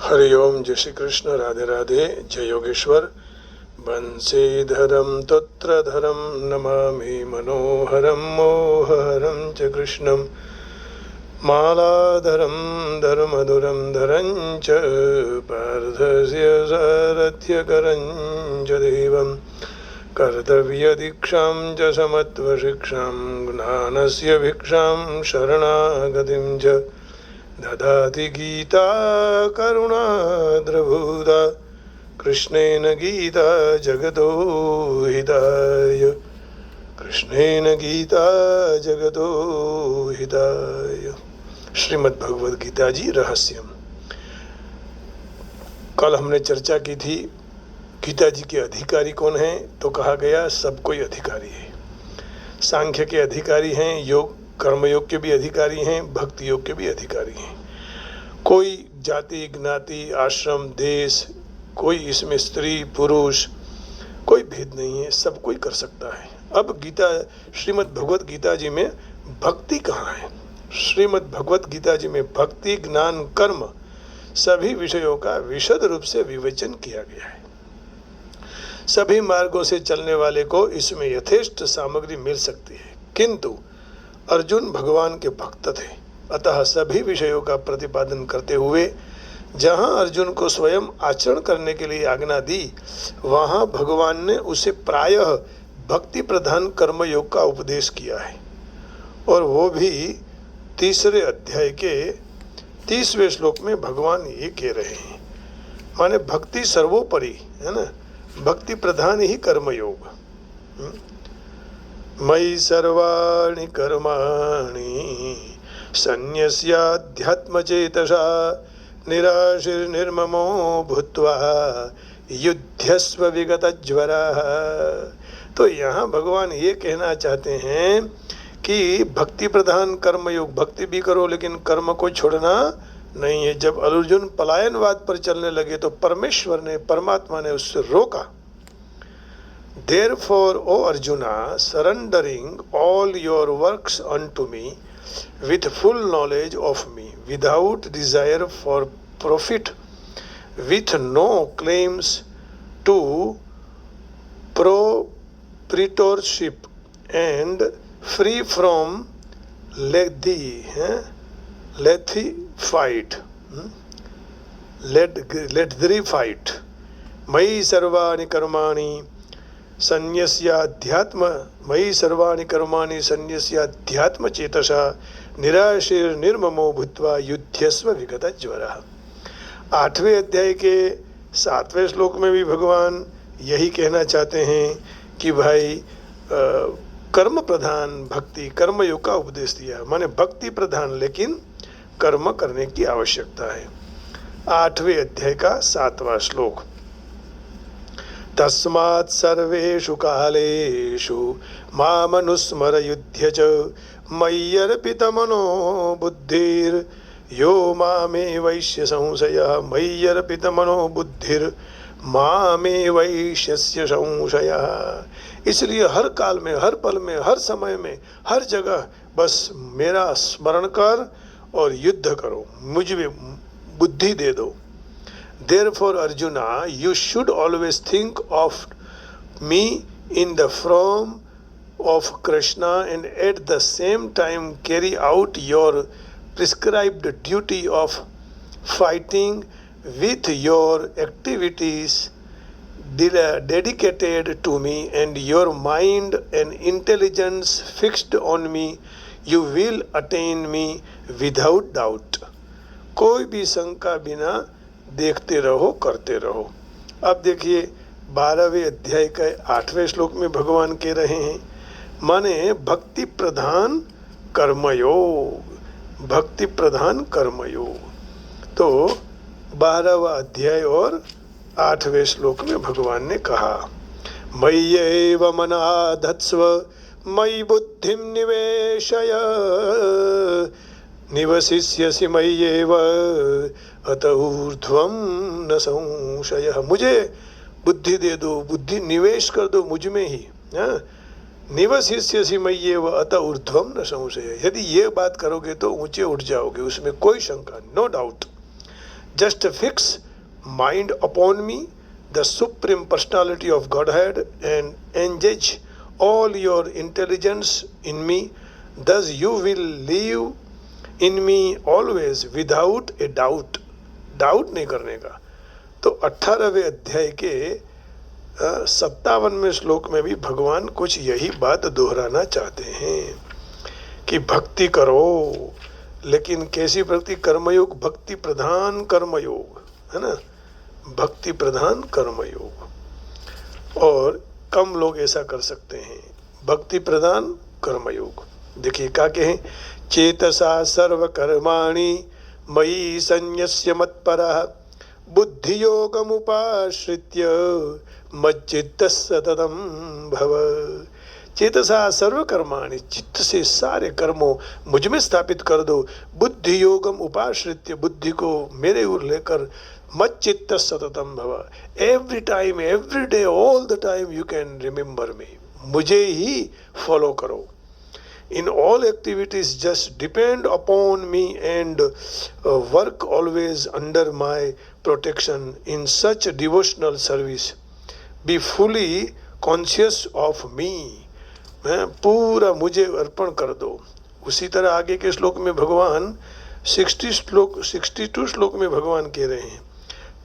हरिओम, जय श्री कृष्ण, राधे राधे, जय योगेश्वर। बंसीधरम तत्रधरम नमामि मनोहरम मोहरम च कृष्णम मालाधरम धर्मधुरम धरं च पार्थस्य सारथ्यकरं च देवं कर्तव्यदीक्षां च समत्वशिक्षां ज्ञानस्य भिक्षां शरणागतिं च ददाति गीता करुणाद्रभूता कृष्णेन गीता जगतो हिताय, कृष्णेन गीता जगतो हिताय। श्रीमद् भगवद गीता जी रहस्यम। कल हमने चर्चा की थी गीता जी के अधिकारी कौन हैं, तो कहा गया सब कोई अधिकारी है। सांख्य के अधिकारी हैं, योग कर्मयोग के भी अधिकारी हैं, भक्ति योग के भी अधिकारी हैं। कोई जाति ज्ञाति आश्रम देश, कोई इसमें स्त्री पुरुष कोई भेद नहीं है, सब कोई कर सकता है। अब गीता श्रीमद् भगवत गीता जी में भक्ति कहाँ है? श्रीमद् भगवत गीता जी में भक्ति ज्ञान कर्म सभी विषयों का विशद रूप से विवेचन किया गया है। सभी मार्गों से चलने वाले को इसमें यथेष्ट सामग्री मिल सकती है, किंतु अर्जुन भगवान के भक्त थे, अतः सभी विषयों का प्रतिपादन करते हुए जहाँ अर्जुन को स्वयं आचरण करने के लिए आज्ञा दी, वहाँ भगवान ने उसे प्रायः भक्ति प्रधान कर्मयोग का उपदेश किया है। और वो भी 3 अध्याय के 30वें श्लोक में भगवान ये कह रहे हैं, माने भक्ति सर्वोपरि है ना, भक्ति प्रधान ही कर्मयोग। मयि सर्वाणि कर्माणि सन्न्यस्याध्यात्मचेतसा निराशीर्निर्ममो भूत्वा युध्यस्व विगतज्वरः। तो यहाँ भगवान ये कहना चाहते हैं कि भक्ति प्रधान कर्मयोग, भक्ति भी करो लेकिन कर्म को छोड़ना नहीं है। जब अर्जुन पलायनवाद पर चलने लगे तो परमेश्वर ने, परमात्मा ने उससे रोका। Therefore, O Arjuna, surrendering all your works unto me with full knowledge of me, without desire for profit, with no claims to proprietorship, and free from lethargy fight, मयि सर्वाणि कर्माणि सन्न्यस्याध्यात्म मयि सर्वाणि कर्माणि सन्न्यस्याध्यात्म चेतसा निराशीर निर्ममो भूत्वा युध्यस्व विगतज्वरः। 8वें अध्याय के 7वें श्लोक में भी भगवान यही कहना चाहते हैं कि भाई कर्म प्रधान भक्ति कर्मयोग का उपदेश दिया, माने भक्ति प्रधान लेकिन कर्म करने की आवश्यकता है। 8वें अध्याय का 7वां श्लोक, तस्मात् सर्वेषु कालेषु मामनुस्मर युध्य च मय्यर्पितमनो बुद्धिर् यो मामेवैष्य संशयः, मय्यर्पितमनो बुद्धिर् मामेवैष्यस्य संशयः। इसलिए हर काल में, हर पल में, हर समय में, हर जगह बस मेरा स्मरण कर और युद्ध करो, मुझे बुद्धि दे दो। Therefore, Arjuna, you should always think of me in the form of Krishna and at the same time carry out your prescribed duty of fighting with your activities dedicated to me and your mind and intelligence fixed on me, you will attain me without doubt. कोई भी शंका बिना देखते रहो, करते रहो। अब देखिए 12वें अध्याय के 8वें श्लोक में भगवान कह रहे हैं, माने भक्ति प्रधान कर्मयोग, भक्ति प्रधान कर्मयोग। तो 12वां अध्याय और 8वें श्लोक में भगवान ने कहा, मय्येव मनाधत्स्व मयि बुद्धिं निवेशय निवसिष्यसि मय्येव अत ऊर्ध्वं न संशयः। मुझे बुद्धि दे दो, बुद्धि निवेश कर दो मुझ में ही, निवसिष्यसि मय्येव अत ऊर्ध्वं न संशयः। यदि ये बात करोगे तो ऊंचे उठ जाओगे, उसमें कोई शंका, no doubt. Just fix mind upon me, the supreme personality of Godhead, and engage all your intelligence in me. Thus you will live in me always without a doubt. Doubt नहीं करने का। तो 18वें अध्याय के 57वें श्लोक में भी भगवान कुछ यही बात दोहराना चाहते हैं कि भक्ति करो, लेकिन कैसी भक्ति? कर्मयोग, भक्ति प्रधान कर्मयोग, है ना, भक्ति प्रधान कर्मयोग। और कम लोग ऐसा कर सकते हैं, भक्ति प्रधान कर्मयोग। देखिए क्या कहें, चेतसा सर्व कर्माणि मयि संयस्य मत्परः बुद्धियोगमुपाश्रित्य मच्चित्तः सततं भव। चेतसा सर्व कर्माणि, चित्त से सारे कर्मों मुझ में स्थापित कर दो। बुद्धि योगम उपाश्रित्य, बुद्धि को मेरे ओर लेकर मच्चित्त सततम भव। Every time, every day, all the time you can remember me, मुझे ही फॉलो करो। In all activities just depend upon me and work always under my protection in such devotional service. Be fully conscious of me. पूरा मुझे अर्पण कर दो। उसी तरह आगे के श्लोक में भगवान 62 श्लोक में भगवान कह रहे हैं,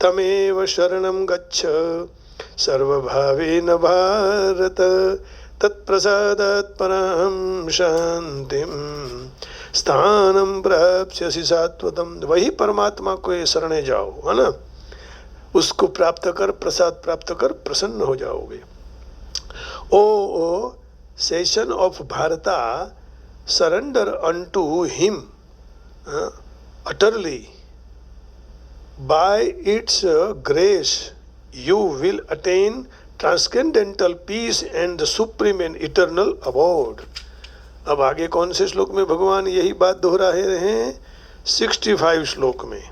तमेव शरणं गच्छ सर्वभावेन भारत तत्प्रसादात् परां शांतिं स्थानं प्राप्स्यसि सात्वतम्। वही परमात्मा को शरणे जाओ, है ना, उसको प्राप्त कर, प्रसाद प्राप्त कर, प्रसन्न हो जाओगे। ओ सेशन ऑफ भारता, surrender unto him utterly. By its grace you will attain transcendental peace and the supreme and eternal abode. अब आगे कौन से श्लोक में भगवान यही बात दोहरा रहे हैं? 65 श्लोक में,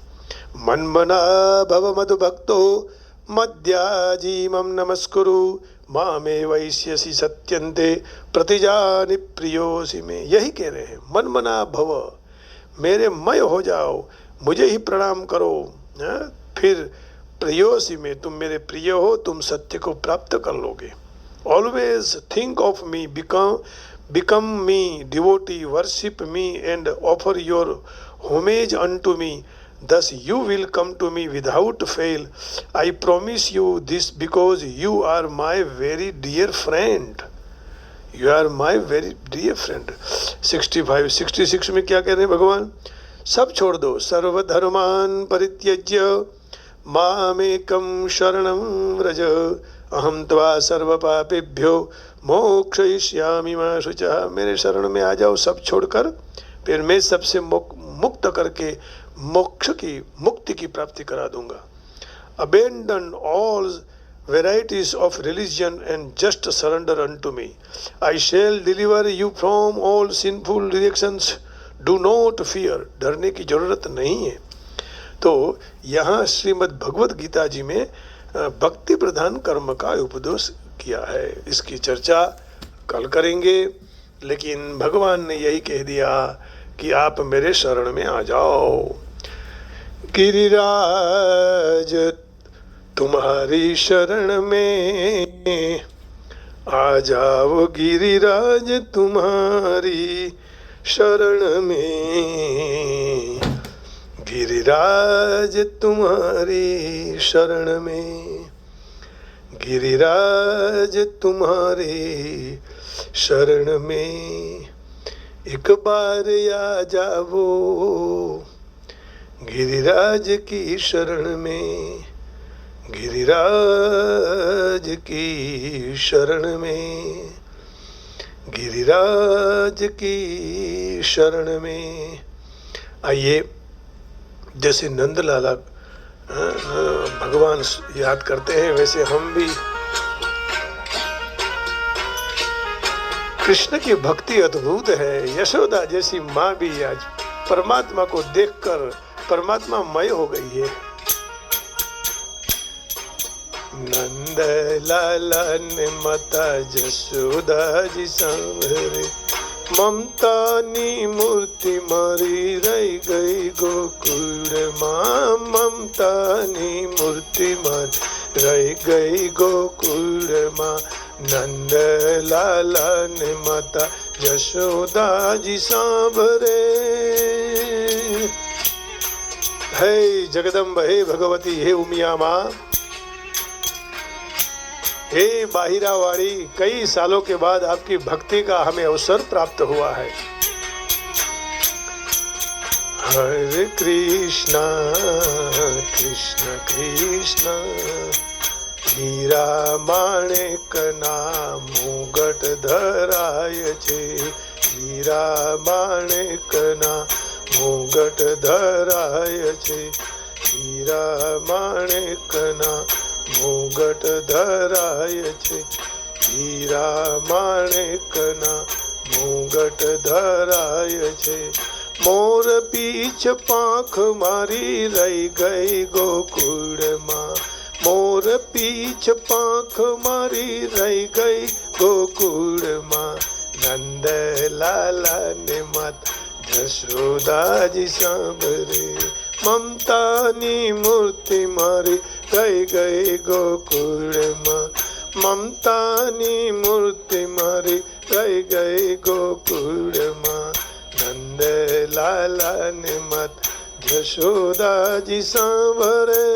मन्मना भव मधुभक्तो मद्याजीमं नमस्कुरु मामे वैश्यसि सत्यन्ते प्रतिजानि प्रियोसि में। यही कह रहे हैं, मनमना भव, मेरे मय हो जाओ, मुझे ही प्रणाम करो, फिर प्रियोसी में, तुम मेरे प्रिय हो, तुम सत्य को प्राप्त कर लोगे। Always think of me, become me devotee, worship me and offer your homage unto me, thus you will come to me without fail. I promise you this because you are my very dear friend. You are my very dear friend. 66 में क्या कह रहे हैं भगवान? सब छोड़ दो, सर्वधर्मान परित्यज्य मामेकं शरणं व्रज अहम त्वा सर्व पापेभ्यो मोक्षयिष्यामि मा शुचः। मेरे शरण में आ जाओ सब छोड़कर, फिर मैं सबसे मुक्त करके मोक्ष की, मुक्ति की प्राप्ति करा दूंगा। Abandon all varieties of religion and just surrender unto me. I shall deliver you from all sinful directions. Do not fear. डरने की जरूरत नहीं है। तो यहाँ श्रीमद् भगवत गीता जी में भक्ति प्रधान कर्म का उपदेश किया है। इसकी चर्चा कल करेंगे, लेकिन भगवान ने यही कह दिया कि आप मेरे शरण में आ जाओ। गिरिराज तुम्हारी शरण में आ जाओ, गिरिराज तुम्हारी शरण में, गिरिराज तुम्हारी शरण में, गिरिराज तुम्हारी शरण में, एक बार आ जाओ गिरिराज की शरण में, गिरिराज की शरण में, गिरिराज की शरण में। आइए, जैसे नंदलाला भगवान याद करते हैं, वैसे हम भी कृष्ण की भक्ति अद्भुत है। यशोदा जैसी माँ भी आज परमात्मा को देखकर परमात्मा मय हो गई है। नंद लाला ने माता जसोदा जी सांवरे, મમતાની મૂર્તિ મારી રહી ગઈ ગોકુળમાં, મમતાની મૂર્તિ મારી રહી ગઈ ગોકુળમાં. નંદલાલા ને માતા જશોદાજી સાંભરે. હે જગદંબ, હે ભગવતી, હે ઉમિયામાં, हे बाहिरा वाली, कई सालों के बाद आपकी भक्ति का हमें अवसर प्राप्त हुआ है. हरे कृष्णा कृष्ण कृष्ण, हीरा माणिक ના મુગટ ધરાય છે, હીરા માણિક ના મુગટ ધરાય છે, હીરા માણિક ના મુગટ ધરાય છે, હીરા માણિકના મુગટ ધરાય છે. મોર પીછ પાંખ મારી રહી ગઈ ગોકુળમાં, મોર પીછ પાંખ મારી રહી ગઈ ગોકુળમાં. નંદલાલા ને માતા જશોદાજી સાંભરે. મમતાની મૂર્તિ મારી રહી ગઈ ગોકુળમાં, મમતાની મૂર્તિ મારી રહી ગઈ ગોકુળમાં. નંદલાલા ને માતા જશોદાજી સાંભરે.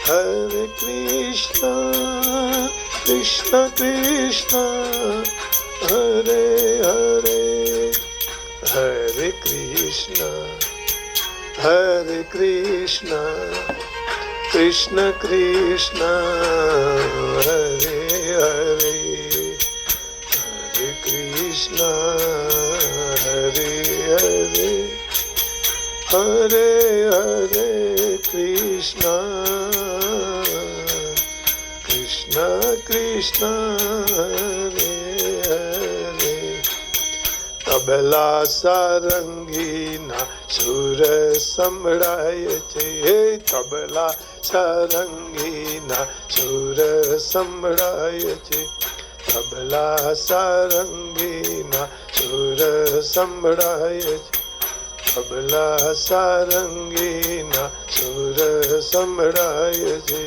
હરે કૃષ્ણ કૃષ્ણ કૃષ્ણ, હરે હરે, હરે કૃષ્ણ હરે કૃષ્ણ, કૃષ્ણ કૃષ્ણ હરે હરે, હરે કૃષ્ણ હરે હરે, હરે હરે કૃષ્ણ, કૃષ્ણ કૃષ્ણ હરે હરે. તબલા સારંગીના સુર સંભળાય છે, તબલા સારંગીના સુર સંભળાય છે, તબલા સારંગીના સુર સંભળાય છે, તબલા સારંગીના સુર સંભળાય છે.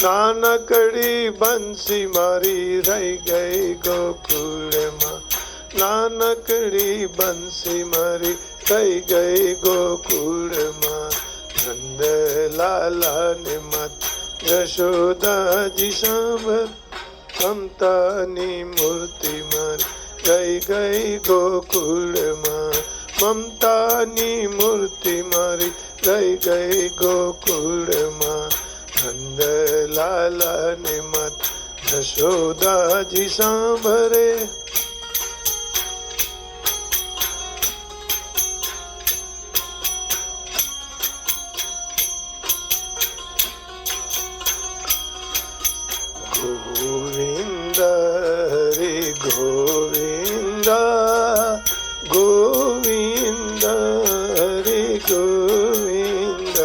નાનકડી બંસી મારી રહી ગઈ ગોકુળમાં, નાનકડી બંસી મારી રહી ગઈ ગોકુળમાં. નંદલાલા ને માતા જશોદાજી સાંભર. મમતાની મૂર્તિ મારી રહી ગઈ ગોકુળમાં, મમતાની મૂર્તિ મારી રહી ગઈ ગોકુળમાં. નંદલાલા ને માતા જશોદાજી સાંભરે. ગોવિંદ હરે ગોવિંદ, ગોવિંદ હરે ગોવિંદ,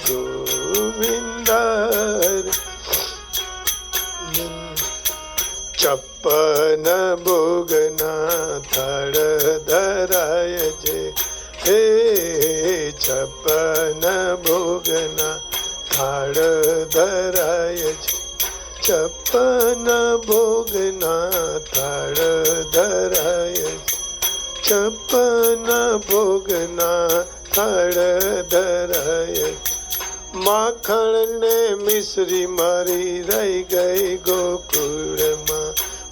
ગોવિંદ હરે. છપ્પન ભોગના થાળ ધરાય છે, હે છપ્પન ભોગના થાળ ધરાય છે, છપ્પન ભોગના થાળ ધરાય છે, છપ્પન ભોગના થાળ ધરાય. માખણ ને મિશ્રી મારી રહી ગઈ ગોકુળમાં,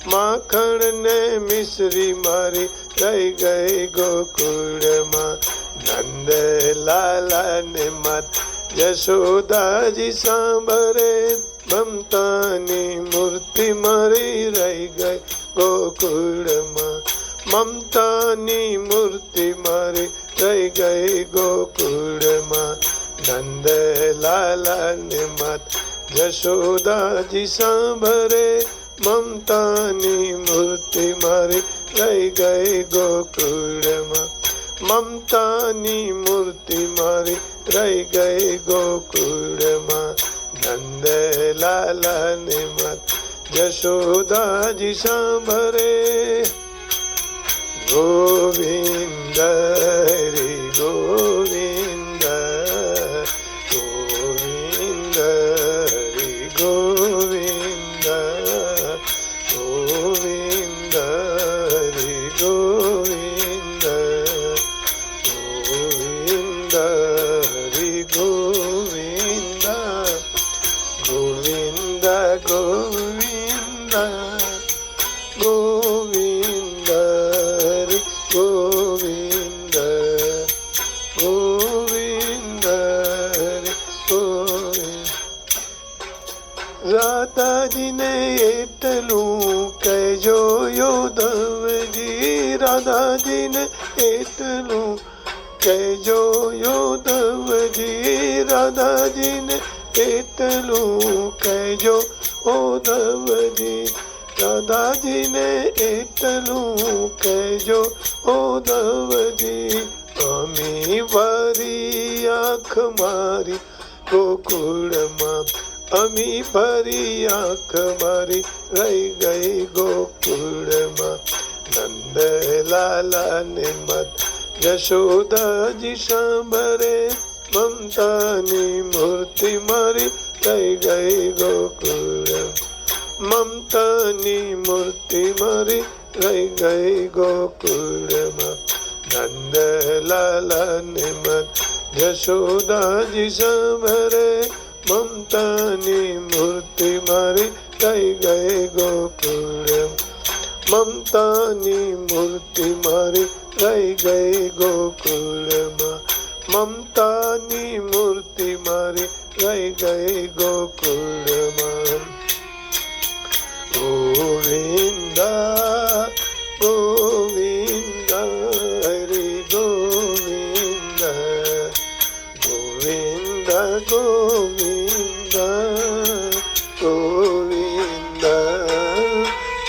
માખણ ને મિશ્રી મારી રહી ગઈ ગોકુળમાં. નંદલાલા ને માતા જશોદાજી સાંભરે. મમતાની મૂર્તિ મારી રહી ગઈ ગોકુળમાં, મમતાની મૂર્તિ મારી રહી ગઈ ગોકુળમાં. નંદલાલા ને માતા જશોદાજી સાંભરે. મમતાની મૂર્તિ મારી રહી ગઈ ગોકુળમાં, મમતાની મૂર્તિ મારી રહી ગઈ ગોકુળમાં. નંદલાલા ને માતા यशोदा जी सांभरे गोविंद हरि गोविंद गोविंद हरि गोविंद गोविंद हरि गोविंद गोविंद हरि गोविंद गोविंद गोविंद गोविंद हरि गोविंद गोविंद हरि गोविंद राधा जी ने એટલું કહેજો યોધવજી રાધા जी ने એટલું કહેજો યોધવજી રાધા जी ने એટલું કહેજો ઓધવજી રાધાજી ને એટલું કહેજો ઓધવજી અમી ભરી આંખ મારી ગોકુળમાં અમી ભરી આંખ મારી રહી ગઈ ગોકુળમાં નંદલાલા ને મત યશોદાજી સાંભરે મમતાની મૂર્તિ મારી રહી ગઈ ગોકુળ મમતાની મૂર્તિ મારી રહી ગઈ ગોકુળમાં નંદલાલા ને મત યશોદાજી સાંભરે મમતાની મૂર્તિ મારી રહી ગઈ ગોકુળ મમતાની મૂર્તિ મારી રહી ગઈ ગોકુળમાં મમતાની મૂર્તિ મારી રહી ગઈ ગોકુળમાં ગોવિંદ ગોવિંદ હરિ ગોવિંદ ગોવિંદ ગોવિંદ ગોવિંદ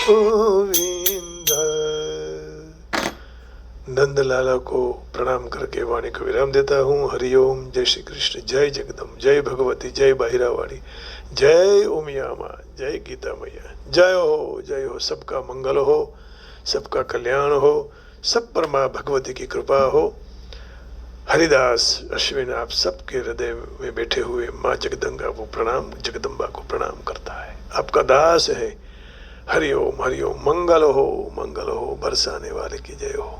गोविंद। नंदलाला को प्रणाम करके वाणी को विराम देता हूँ। हरिओम, जय श्री कृष्ण, जय जगदम, जय भगवती, जय बाहिरावाड़ी, जय उमिया माँ, जय गीता मैया, जय हो। सबका मंगल हो, सबका कल्याण हो, सब पर माँ भगवती की कृपा हो। हरिदास अश्विन आप सबके हृदय में बैठे हुए माँ जगदम्बा को प्रणाम, जगदम्बा को प्रणाम करता है। आपका दास है। हरिओम हरिओम। मंगल हो, बरसाने वाले की जय हो।